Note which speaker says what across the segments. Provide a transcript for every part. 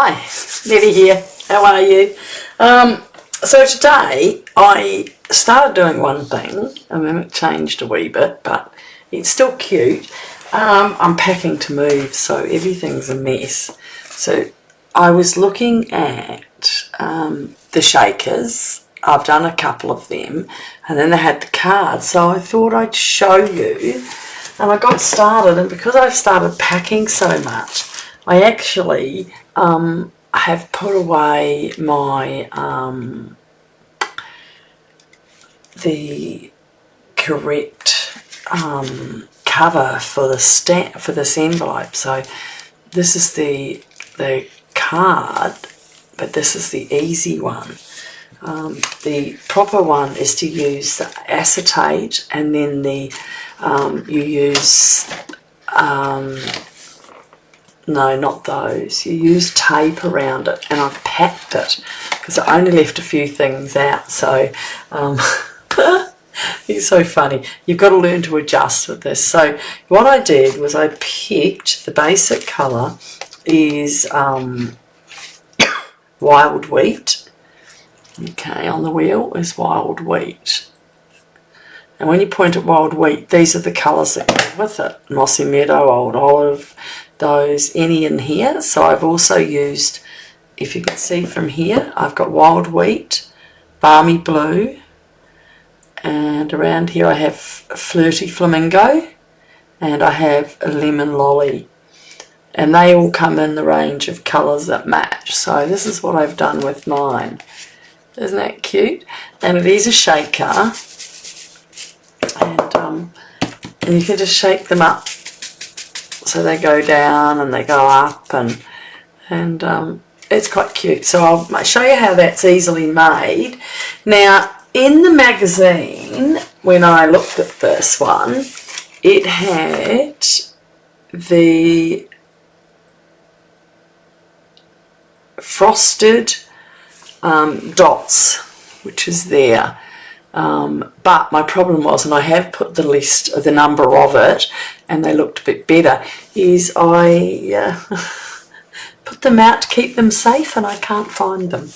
Speaker 1: Hi, Nette here. How are you? So today I started doing one thing, and then it changed a wee bit, but it's still cute. I'm packing to move, so everything's a mess. So I was looking at the shakers. I've done a couple of them, and then they had the cards, so I thought I'd show you. And I got started, and because I've started packing so much, I actually have put away my the correct cover for the stamp for this envelope. So this is the card, but this is the easy one. The proper one is to use the acetate, and then the you use no, not those. You use tape around it, and I've packed it because I only left a few things out. So it's so funny. You've got to learn to adjust with this. So what I did was I picked the basic colour is wild wheat. Okay, on the wheel is wild wheat. And when you point at wild wheat, these are the colours that go with it. Mossy meadow, old olive, those, any in here. So I've also used, if you can see from here, I've got wild wheat, balmy blue, and around here I have Flirty Flamingo, and I have a lemon lolly. And they all come in the range of colours that match. So this is what I've done with mine. Isn't that cute? And it is a shaker. And you can just shake them up so they go down and they go up, and it's quite cute. So I'll show you how that's easily made. Now in the magazine, when I looked at this one, it had the frosted dots, which is there. But my problem was, and I have put the list of the number of it, and they looked a bit better, is I put them out to keep them safe, and I can't find them.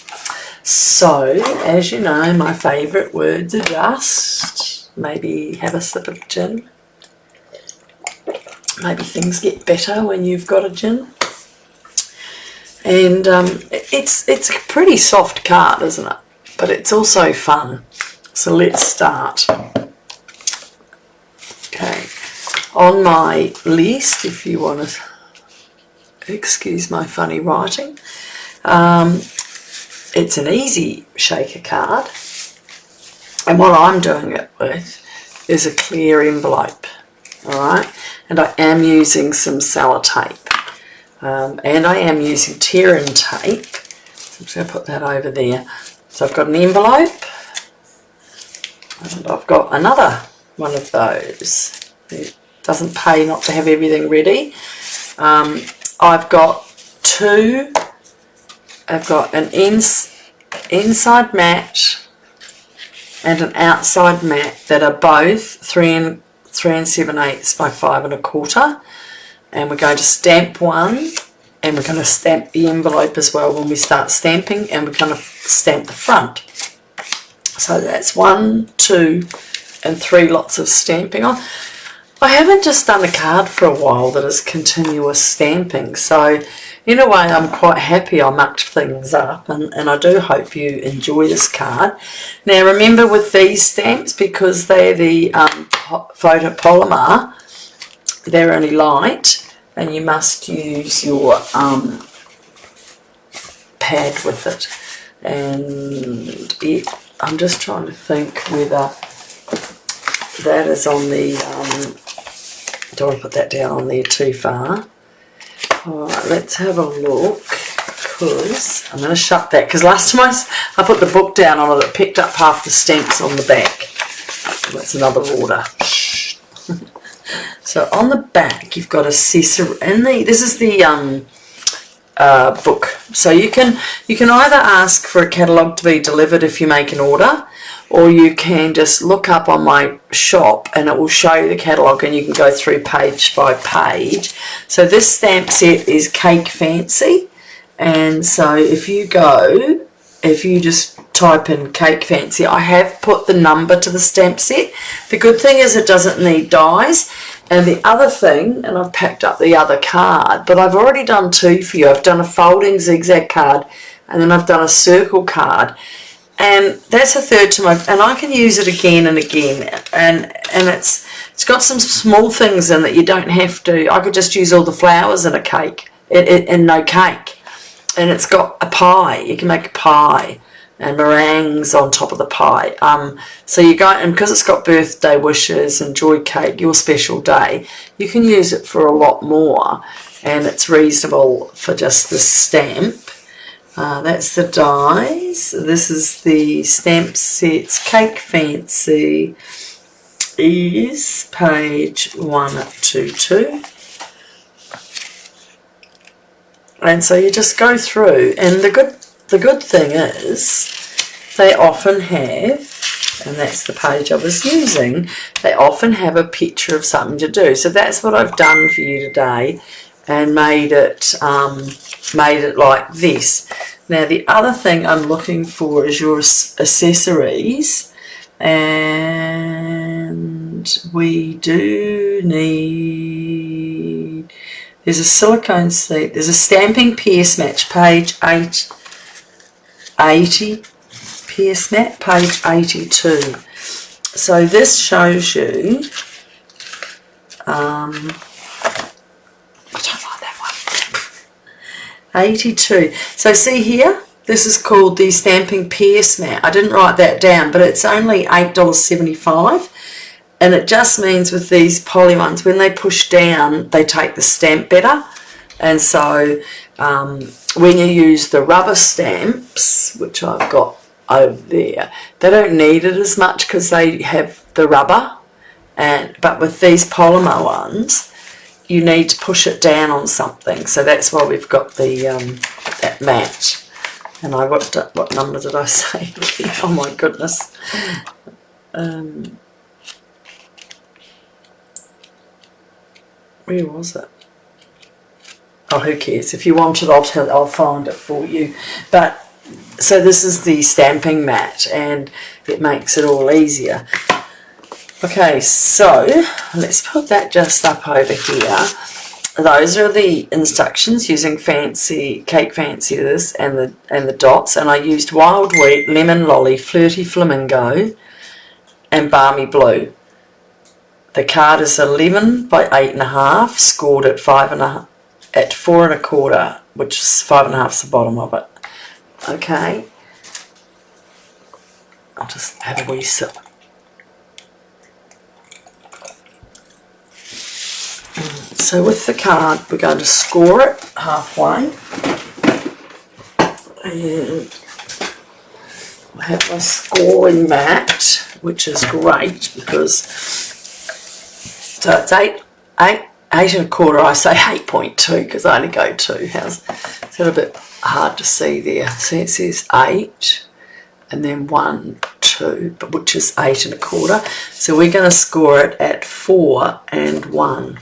Speaker 1: So, as you know, my favourite words are just maybe have a sip of gin. Maybe things get better when you've got a gin. And it's a pretty soft card, isn't it? But it's also fun. So let's start. Okay, on my list, if you want to excuse my funny writing, it's an easy shaker card, and what I'm doing it with is a clear envelope, alright, and I am using some sellotape, and I am using tear-in tape, so I'm just going to put that over there. So I've got an envelope, and I've got another one of those. It doesn't pay not to have everything ready. I've got two. I've got an inside mat and an outside mat that are both 3 7/8 by 5 1/4. And we're going to stamp one, and we're going to stamp the envelope as well when we start stamping, and we're going to stamp the front. So that's 1, 2 and 3 lots of stamping on. I haven't just done a card for a while that is continuous stamping, so in a way I'm quite happy I mucked things up, and I do hope you enjoy this card. Now remember, with these stamps, because they're the photopolymer, they're only light, and you must use your pad with it. And I'm just trying to think whether that is on the, don't want to put that down on there too far. Alright, let's have a look, because I'm going to shut that, because last time I put the book down on it, it picked up half the stamps on the back. That's another order. So on the back you've got accessory, and this is the book. So you can either ask for a catalogue to be delivered if you make an order, or you can just look up on my shop and it will show you the catalogue, and you can go through page by page. So this stamp set is Cake Fancy, And so if you just type in Cake Fancy, I have put the number to the stamp set. The good thing is it doesn't need dies. And the other thing, and I've packed up the other card, but I've already done two for you. I've done a folding zigzag card, and then I've done a circle card. And that's a third to my, and I can use it again and again. And it's got some small things in that you don't have to. I could just use all the flowers in a cake, and no cake. And it's got a pie. You can make a pie and meringues on top of the pie. So you go, and because it's got birthday wishes and joy cake, your special day, you can use it for a lot more, and it's reasonable for just the stamp. That's the dies. This is the stamp sets. Cake Fancy is page 122. And so you just go through, and the good thing is they often have, and that's the page I was using, they often have a picture of something to do. So that's what I've done for you today, and made it like this. Now the other thing I'm looking for is your accessories, and we do need, there's a silicone sleeve, there's a stamping pierce match, page 80, pierce mat, page 82. So this shows you, I don't like that one, 82. So see here, this is called the stamping pierce mat. I didn't write that down, but it's only $8.75. And it just means with these poly ones, when they push down, they take the stamp better. And so when you use the rubber stamps, which I've got over there, they don't need it as much because they have the rubber. But with these polymer ones, you need to push it down on something. So that's why we've got the that mat. And what number did I say? Oh my goodness. Where was it? Oh, who cares? If you want it, I'll find it for you. But so this is the stamping mat, and it makes it all easier. Okay, so let's put that just up over here. Those are the instructions using Cake Fancy this and the dots, and I used Wild Wheat, Lemon Lolly, Flirty Flamingo, and Balmy Blue. The card is 11 by 8.5, scored at 5.5, at 4 1/4, which is 5.5 is the bottom of it. Okay, I'll just have a wee sip. So with the card, we're going to score it halfway, and I have my scoring mat, which is great because. So it's 8 1/4. I say 8.2 because I only go 2. It's a little bit hard to see there. See, it says 8 and then 1, 2, but which is 8 1/4. So we're going to score it at 4 and 1.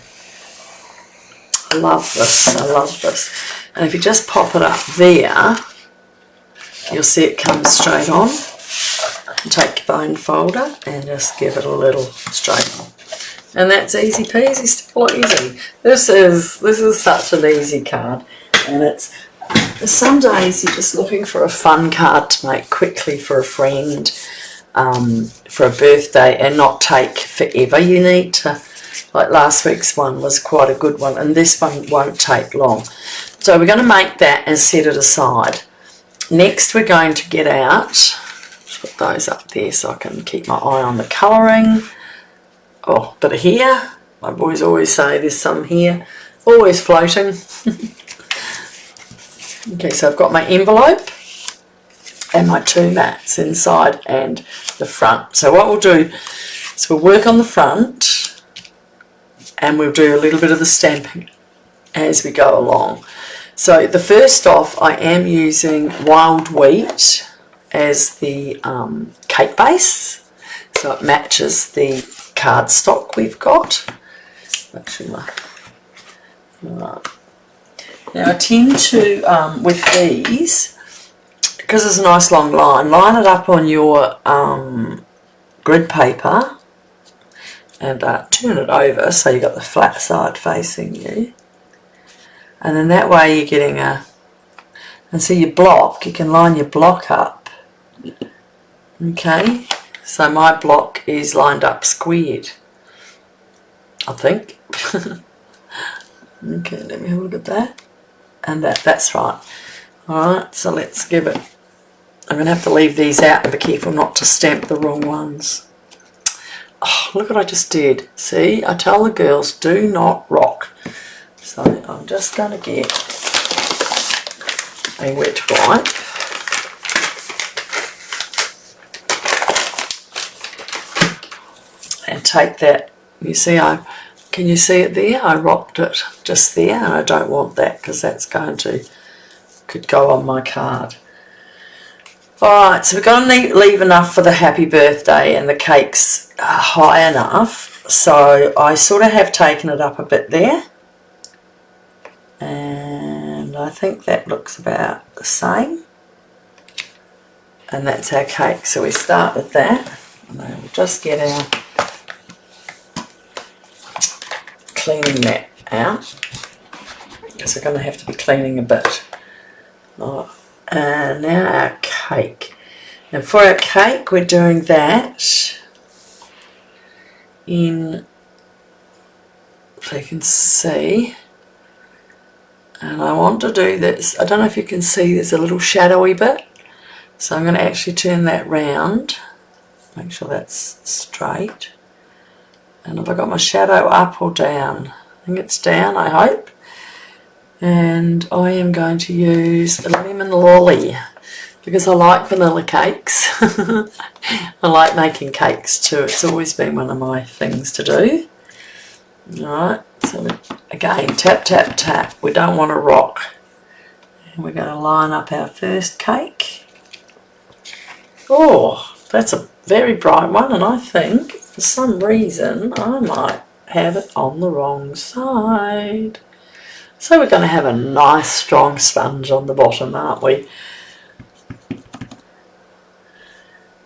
Speaker 1: I love this. I love this. And if you just pop it up there, you'll see it comes straight on. Take your bone folder and just give it a little straight on. And that's easy peasy, still easy. This is such an easy card, and it's some days you're just looking for a fun card to make quickly for a friend, for a birthday, and not take forever. You need to, like last week's one was quite a good one, and this one won't take long. So we're going to make that and set it aside. Next we're going to get out, put those up there so I can keep my eye on the colouring. Oh, bit of here. My boys always say there's some here. Always floating. Okay, so I've got my envelope and my 2 mats inside and the front. So what we'll do is we'll work on the front and we'll do a little bit of the stamping as we go along. So the first off, I am using Wild Wheat as the cake base. So it matches the cardstock we've got. Actually, right. Now I tend to, with these, because it's a nice long line, line it up on your grid paper and turn it over so you've got the flat side facing you. And then that way you're getting a, and so your block, you can line your block up. Okay, so my block is lined up squared, I think. Okay, let me have a look at that. And that's right. Alright, so let's give it, I'm going to have to leave these out and be careful not to stamp the wrong ones. Oh, look what I just did. See, I tell the girls, do not rock. So I'm just going to get a wet wipe. And take that, you see, can you see it there? I rocked it just there, and I don't want that because that's going to, could go on my card. Alright, so we've got to leave enough for the happy birthday, and the cake's high enough, so I sort of have taken it up a bit there. And I think that looks about the same. And that's our cake, so we start with that. And then we'll just get our cleaning that out, because we're going to have to be cleaning a bit. Oh, and now our cake. And for our cake, we're doing that in, so you can see, and I want to do this, I don't know if you can see, there's a little shadowy bit, so I'm going to actually turn that round, make sure that's straight. And have I got my shadow up or down? I think it's down, I hope. And I am going to use a lemon lolly because I like vanilla cakes. I like making cakes too. It's always been one of my things to do. Alright, so again, tap, tap, tap. We don't want to rock. And we're going to line up our first cake. Oh, that's a very bright one, and I think for some reason I might have it on the wrong side. So we're going to have a nice strong sponge on the bottom, aren't we?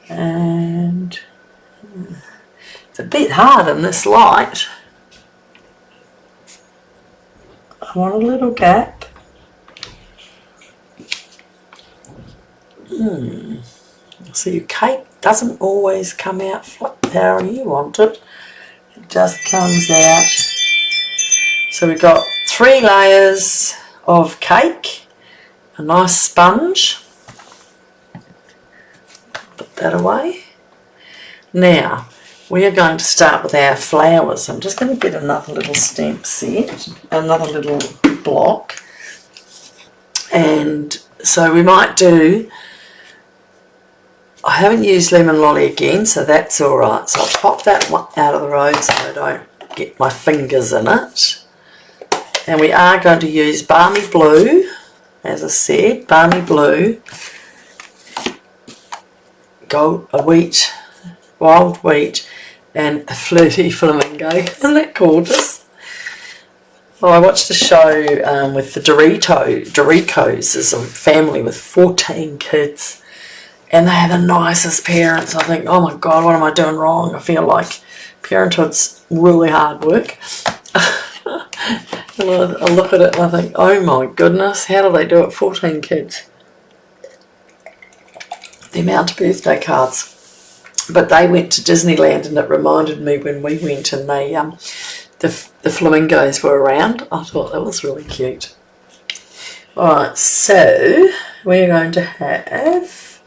Speaker 1: And it's a bit hard in this light. I want a little gap. So your cake doesn't always come out flat how you want it. It just comes out. So we've got 3 layers of cake, a nice sponge. Put that away. Now we are going to start with our flowers. I'm just going to get another little stamp set, another little block. And so we might do, I haven't used lemon lolly again, so that's alright. So I'll pop that one out of the road so I don't get my fingers in it. And we are going to use Balmy Blue, as I said, Balmy Blue, gold, wheat, wild wheat, and a Flirty Flamingo. Isn't that gorgeous? Oh, I watched a show with the Doricos. There's a family with 14 kids. And they are the nicest parents. I think, oh my God, what am I doing wrong? I feel like parenthood's really hard work. And I look at it and I think, oh my goodness, how do they do it? 14 kids. The amount of birthday cards. But they went to Disneyland, and it reminded me when we went and they, the flamingos were around. I thought that was really cute. Alright, so we're going to have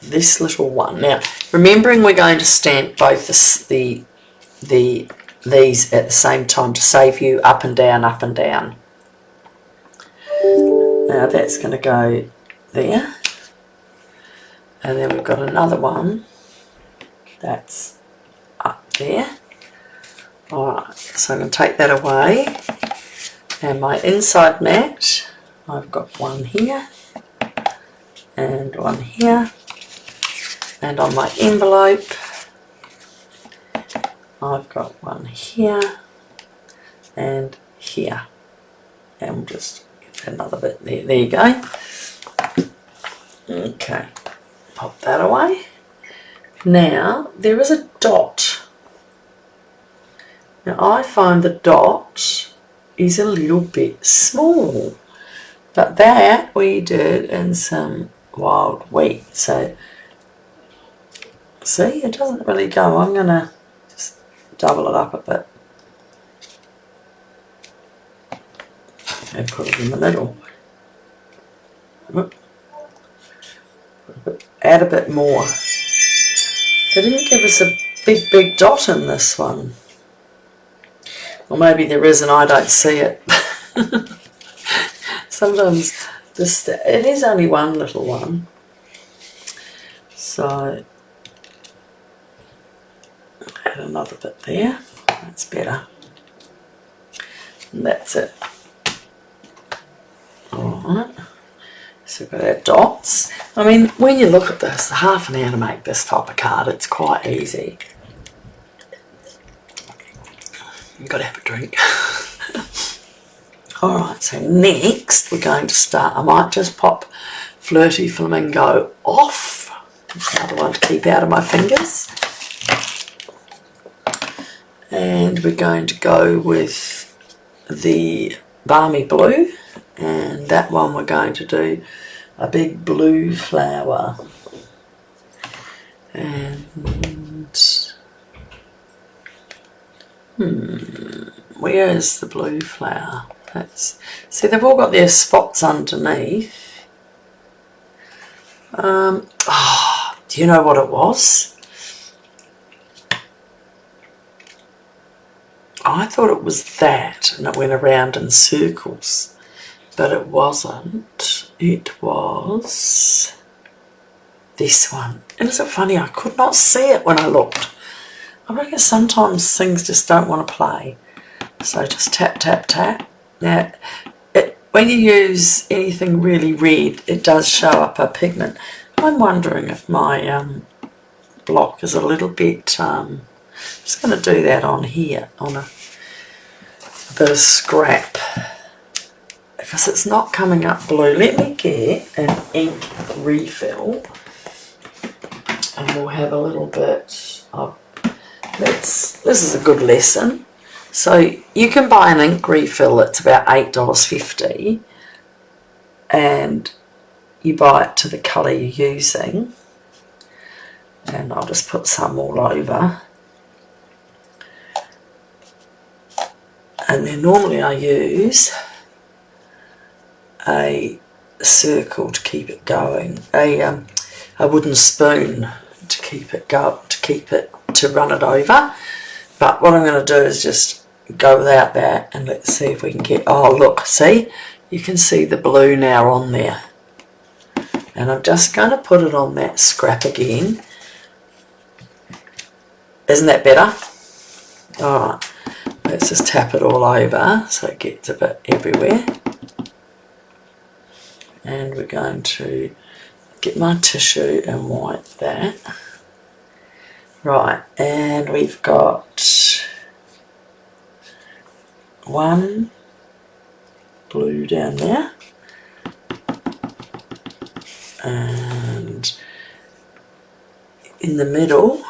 Speaker 1: this little one. Now, remembering we're going to stamp both these at the same time to save you up and down, up and down. Now that's going to go there. And then we've got another one that's up there. Alright, so I'm going to take that away. And my inside mat, I've got one here and one here. And on my envelope, I've got one here and here. and we'll just get another bit there. There you go. Okay, pop that away. Now there is a dot. Now I find the dot is a little bit small, but that we did in some wild wheat. So see, it doesn't really go. I'm gonna just double it up a bit and put it in the middle. Add a bit more. They didn't give us a big dot in this one. Or maybe there is and I don't see it. Sometimes it is only one little one. So add another bit there. That's better. And that's it. Alright. So we've got our dots. I mean, when you look at this, half an hour to make this type of card, it's quite easy. You've got to have a drink. Alright, so next we're going to start. I might just pop Flirty Flamingo off. That's another one to keep out of my fingers. And we're going to go with the Balmy blue. And that one we're going to do a big blue flower. And where is the blue flower? See, they've all got their spots underneath. Do you know what it was? I thought it was that, and it went around in circles. But it wasn't. It was this one. And isn't it funny? I could not see it when I looked. I reckon sometimes things just don't want to play. So just tap, tap, tap. Now, when you use anything really red, it does show up a pigment. I'm wondering if my block is a little bit... I'm just going to do that on here, on a bit of scrap. Because it's not coming up blue. Let me get an ink refill and we'll have a little bit of this is a good lesson. So you can buy an ink refill that's about $8.50 and you buy it to the colour you're using, and I'll just put some all over. And then normally I use a circle to keep it going, a wooden spoon to keep it to run it over. But what I'm going to do is just go without that, and let's see if we can get, oh look, see, you can see the blue now on there, and I'm just going to put it on that scrap again. Isn't that better? Alright, let's just tap it all over so it gets a bit everywhere. And we're going to get my tissue and wipe that. Right, and we've got one blue down there. And in the middle,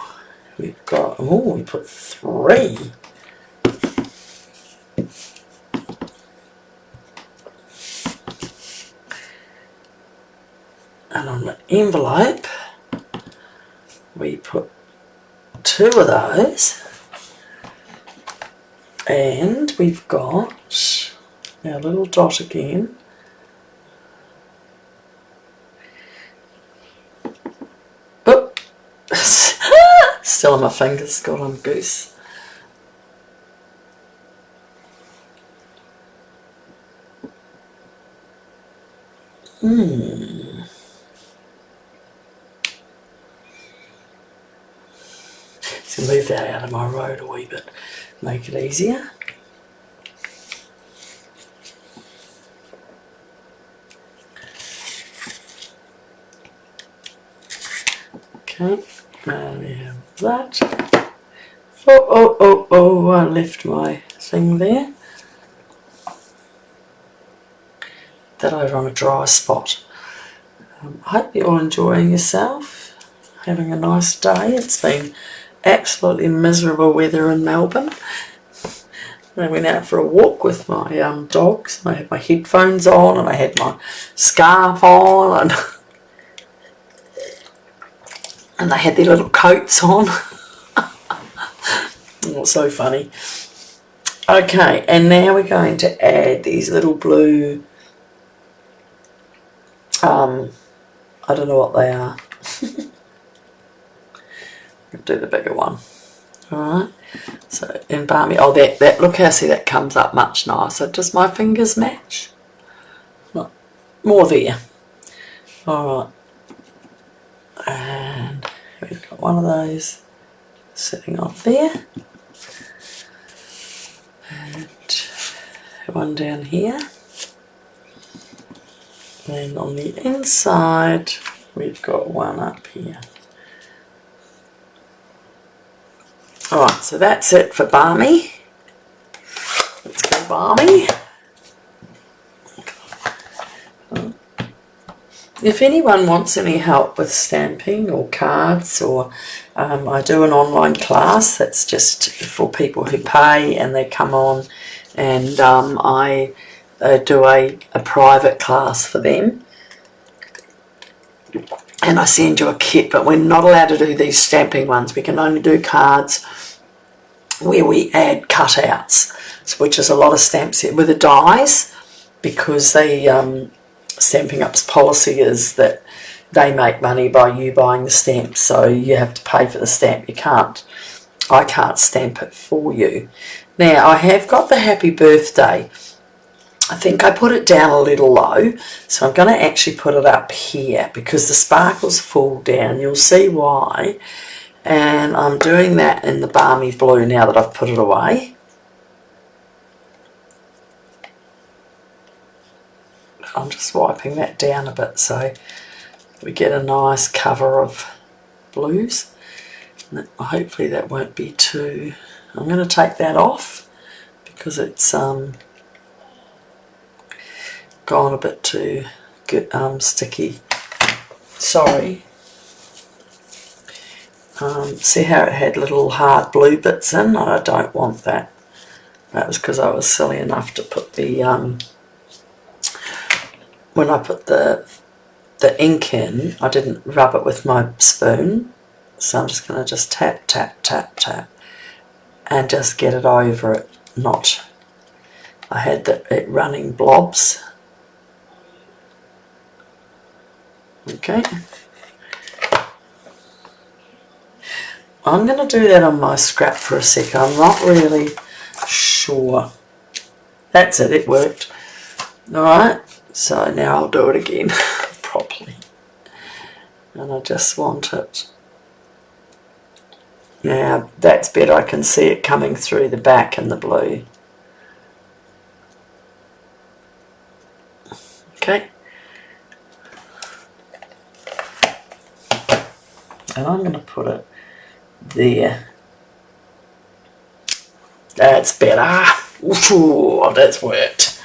Speaker 1: we've got, oh, we put 3. And on the envelope, we put 2 of those. And we've got our little dot again. Oh, still on my fingers, got on goose. So move that out of my road a wee bit, make it easier. Okay, now we have that. Oh, I left my thing there. that over on a dry spot. I hope you're all enjoying yourself, having a nice day. It's been absolutely miserable weather in Melbourne. I went out for a walk with my dogs. I had my headphones on and I had my scarf on and they had their little coats on. Oh, so funny. Okay, and now we're going to add these little blue, I don't know what they are. I'll do the bigger one. Alright, so in Balmy, oh that look how, see, that comes up much nicer. Does my fingers match? Not more there. Alright, and we've got one of those sitting off there, and one down here, and on the inside we've got one up here. Alright, so that's it for Balmy. Let's go Balmy. If anyone wants any help with stamping or cards, or I do an online class that's just for people who pay and they come on, and I do a private class for them. And I send you a kit, but we're not allowed to do these stamping ones. We can only do cards where we add cutouts, which is a lot of stamps with the dies, because the Stampin' Up's policy is that they make money by you buying the stamp, so you have to pay for the stamp. I can't stamp it for you. Now, I have got the happy birthday. I think I put it down a little low, so I'm going to actually put it up here because the sparkles fall down. You'll see why. And I'm doing that in the Balmy blue now that I've put it away. I'm just wiping that down a bit so we get a nice cover of blues. And hopefully that won't be too... I'm going to take that off because it's gone a bit too good, sticky. Sorry. See how it had little hard blue bits in? I don't want that. That was because I was silly enough to put the when I put the ink in, I didn't rub it with my spoon, so I'm just going to just tap, tap, tap, tap, and just get it over it. Not, I had it running blobs. Okay. I'm going to do that on my scrap for a sec. I'm not really sure. That's it, it worked. Alright, so now I'll do it again properly. And I just want it. Now that's better, I can see it coming through the back in the blue. Okay. And I'm going to put it there. That's better. Ooh, that's worked.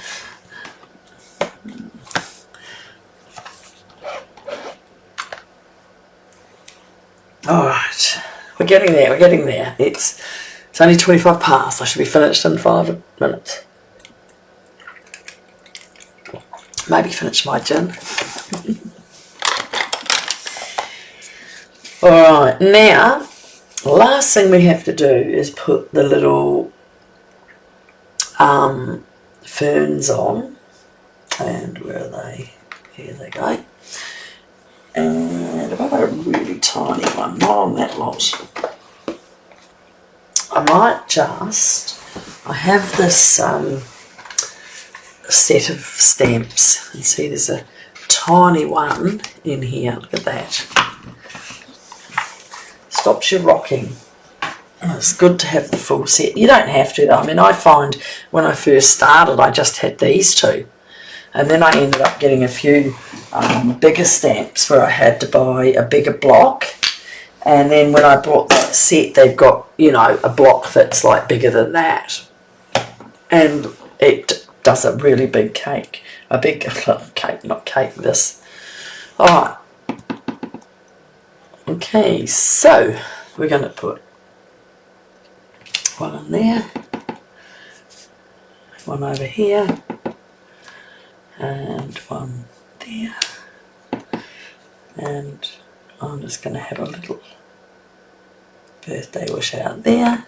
Speaker 1: Alright, we're getting there, we're getting there. It's only 25 past, I should be finished in 5 minutes. Maybe finish my gin. Alright, now, last thing we have to do is put the little ferns on. And where are they? Here they go. And if I've got a really tiny one, not on that lot, I might just, I have this set of stamps, and see there's a tiny one in here, look at that. Stops you rocking. It's good to have the full set. You don't have to though. I mean, I find when I first started I just had these two, and then I ended up getting a few bigger stamps where I had to buy a bigger block, and then when I bought that set they've got, you know, a block that's like bigger than that, and it does a really big cake. A big cake, not cake, this. Alright. Okay, so we're going to put one in there, one over here, and one there. And I'm just going to have a little birthday wish out there.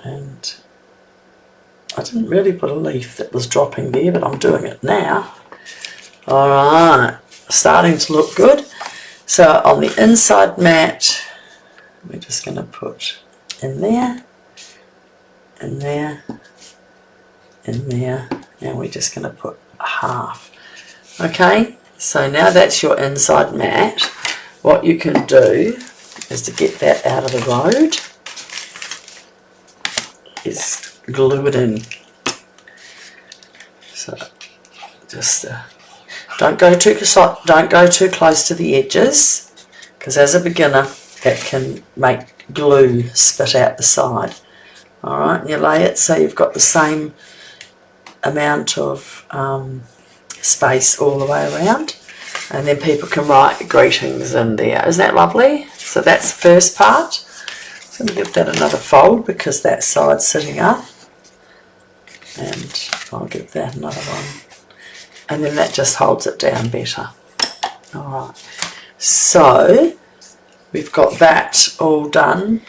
Speaker 1: And I didn't really put a leaf that was dropping there, but I'm doing it now. Alright, starting to look good. So on the inside mat, we're just going to put in there, in there, in there, and we're just going to put a half. Okay, so now that's your inside mat. What you can do is, to get that out of the road, is glue it in. So just don't go too close to the edges, because as a beginner it can make glue spit out the side. Alright, and you lay it so you've got the same amount of space all the way around, and then people can write greetings in there. Isn't that lovely? So that's the first part. I'm going to give that another fold because that side's sitting up, and I'll give that another one, and then that just holds it down better. Alright, so we've got that all done.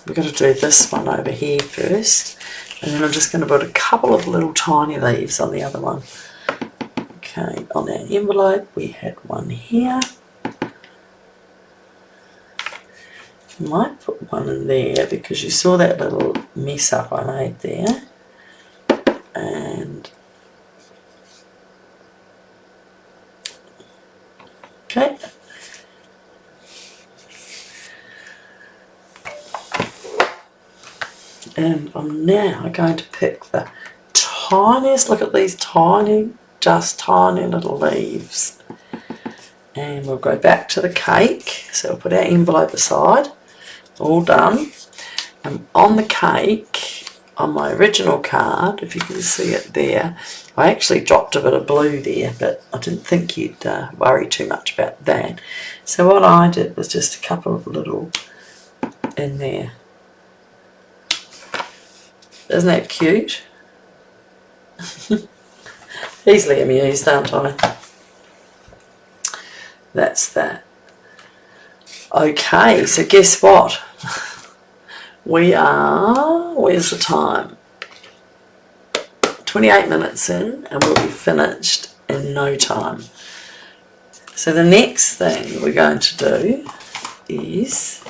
Speaker 1: We've got to do this one over here first, and then I'm just going to put a couple of little tiny leaves on the other one. Okay, on our envelope we had one here. I might put one in there because you saw that little mess up I made there. And okay. And I'm now going to pick the tiniest, look at these tiny, just tiny little leaves. And we'll go back to the cake. So we'll put our envelope aside, all done. And on the cake, on my original card, if you can see it there, I actually dropped a bit of blue there, but I didn't think you'd worry too much about that. So what I did was just a couple of little in there. Isn't that cute? Easily amused, aren't I? That's that. Okay, so guess what? We are, where's the time? 28 minutes in, and we'll be finished in no time. So the next thing we're going to do is,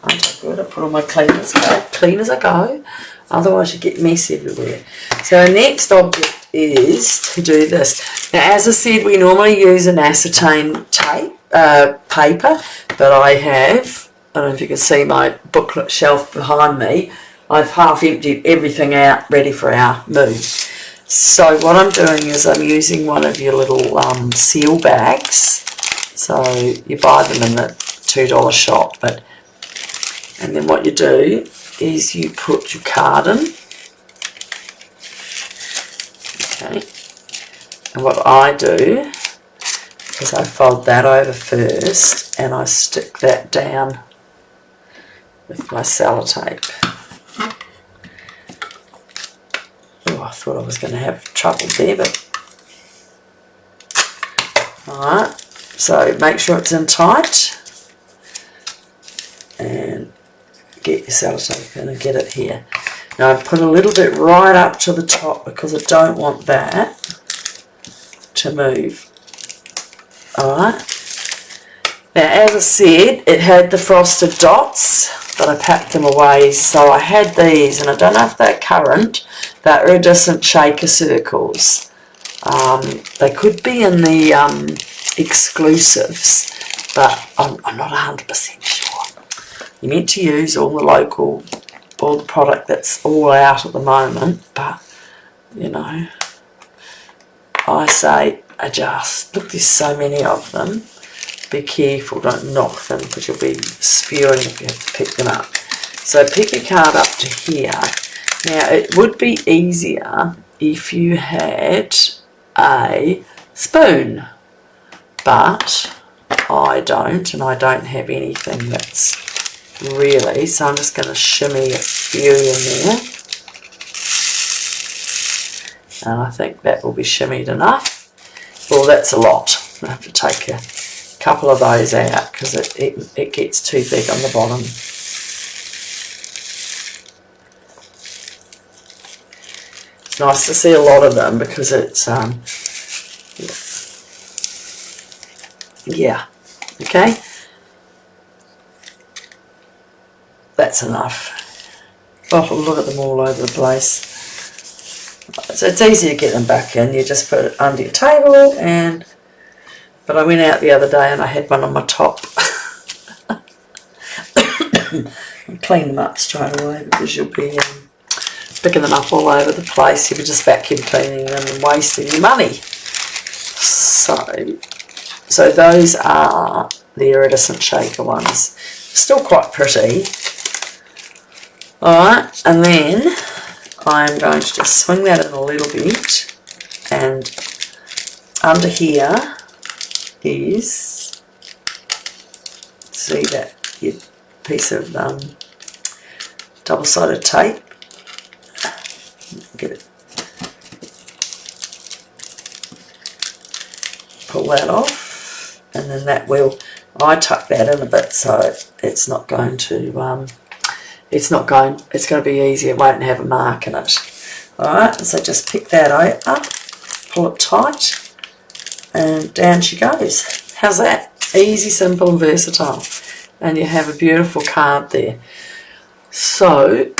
Speaker 1: aren't I good? I put all my cleaners clean as I go, otherwise you get mess everywhere. So our next object is to do this. Now, as I said, we normally use an acetate tape, paper, but I don't know if you can see my booklet shelf behind me, I've half emptied everything out ready for our move. So what I'm doing is I'm using one of your little seal bags. So you buy them in the $2 shop, and then what you do is you put your card in. Okay. And what I do is I fold that over first and I stick that down with my sellotape. Oh, I thought I was going to have trouble there, but alright, so make sure it's in tight and get your sellotape in and get it here. Now I put a little bit right up to the top because I don't want that to move. Alright, now as I said, it had the frosted dots, but I packed them away, so I had these, and I don't know if they're current, they're iridescent shaker circles. They could be in the exclusives, but I'm not 100% sure. You're meant to use all the product that's all out at the moment, but you know, I say adjust. Look, there's so many of them. Be careful, don't knock them because you'll be spewing if you have to pick them up. So pick your card up to here. Now it would be easier if you had a spoon, but I don't, and I don't have anything that's really, so I'm just going to shimmy a few in there, and I think that will be shimmied enough. Well, that's a lot. I have to take a couple of those out because it gets too big on the bottom. It's nice to see a lot of them because it's yeah, okay, that's enough. Oh, look at them all over the place. So it's easy to get them back in. You just put it under your table, and but I went out the other day and I had one on my top. I'll clean them up straight away because you'll be picking them up all over the place. You'll be just vacuum cleaning them and wasting your money. So those are the iridescent shaker ones. Still quite pretty. Alright, and then I'm going to just swing that in a little bit, and under here is, see that piece of double-sided tape. Get it, pull that off, and then that will, I tuck that in a bit so it's not going to it's going to be easy, it won't have a mark in it. Alright, so just pick that out, up, pull it tight, and down she goes. How's that? Easy, simple and versatile. And you have a beautiful card there. So,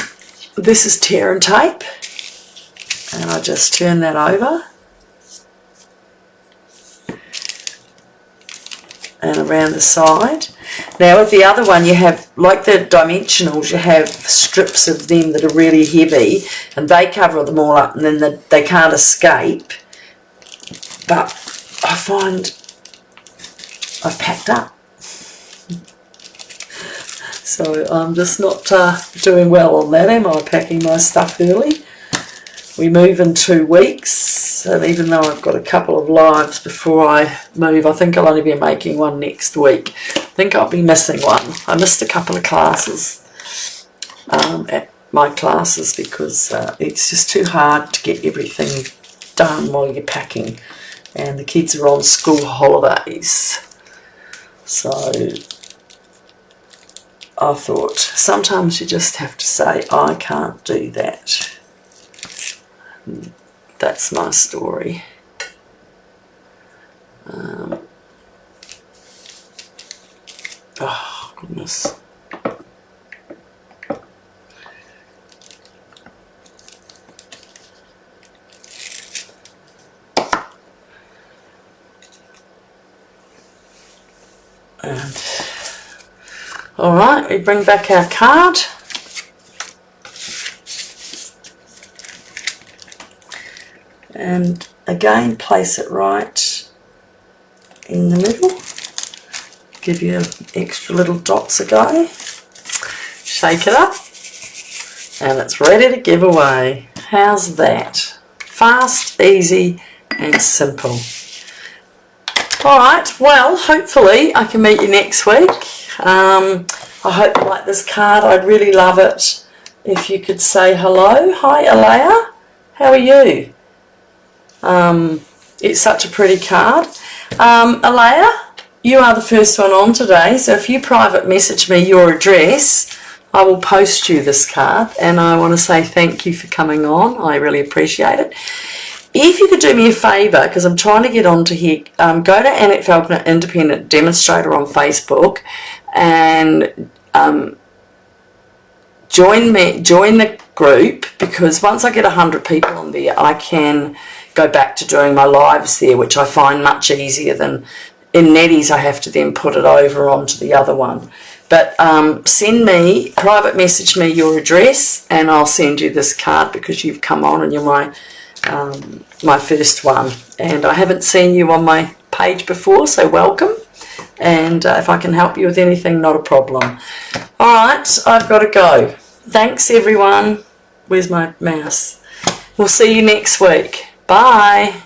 Speaker 1: this is tear and tape, and I just turn that over and around the side. Now with the other one you have, like the dimensionals, you have strips of them that are really heavy and they cover them all up, and then they can't escape. But I find I've packed up. So I'm just not doing well on that, am I, packing my stuff early? We move in 2 weeks, and even though I've got a couple of lives before I move, I think I'll only be making one next week. I think I'll be missing one. I missed a couple of classes at my classes because it's just too hard to get everything done while you're packing, and the kids are on school holidays. So I thought sometimes you just have to say, I can't do that. That's my story. Oh, goodness. And all right, we bring back our card. And again, place it right in the middle. Give you extra little dots a go. Shake it up. And it's ready to give away. How's that? Fast, easy and simple. Alright, well, hopefully I can meet you next week. I hope you like this card. I'd really love it if you could say hello. Hi, Alea. How are you? It's such a pretty card. Alea, you are the first one on today, so if you private message me your address, I will post you this card, and I want to say thank you for coming on. I really appreciate it. If you could do me a favour, because I'm trying to get onto here, go to Annette Falconer Independent Demonstrator on Facebook and join the group, because once I get 100 people on there, I can go back to doing my lives there, which I find much easier than in Nettie's. I have to then put it over onto the other one. But private message me your address, and I'll send you this card because you've come on and you're my first one. And I haven't seen you on my page before, so welcome. And if I can help you with anything, not a problem. Alright, I've got to go. Thanks everyone. Where's my mouse? We'll see you next week. Bye.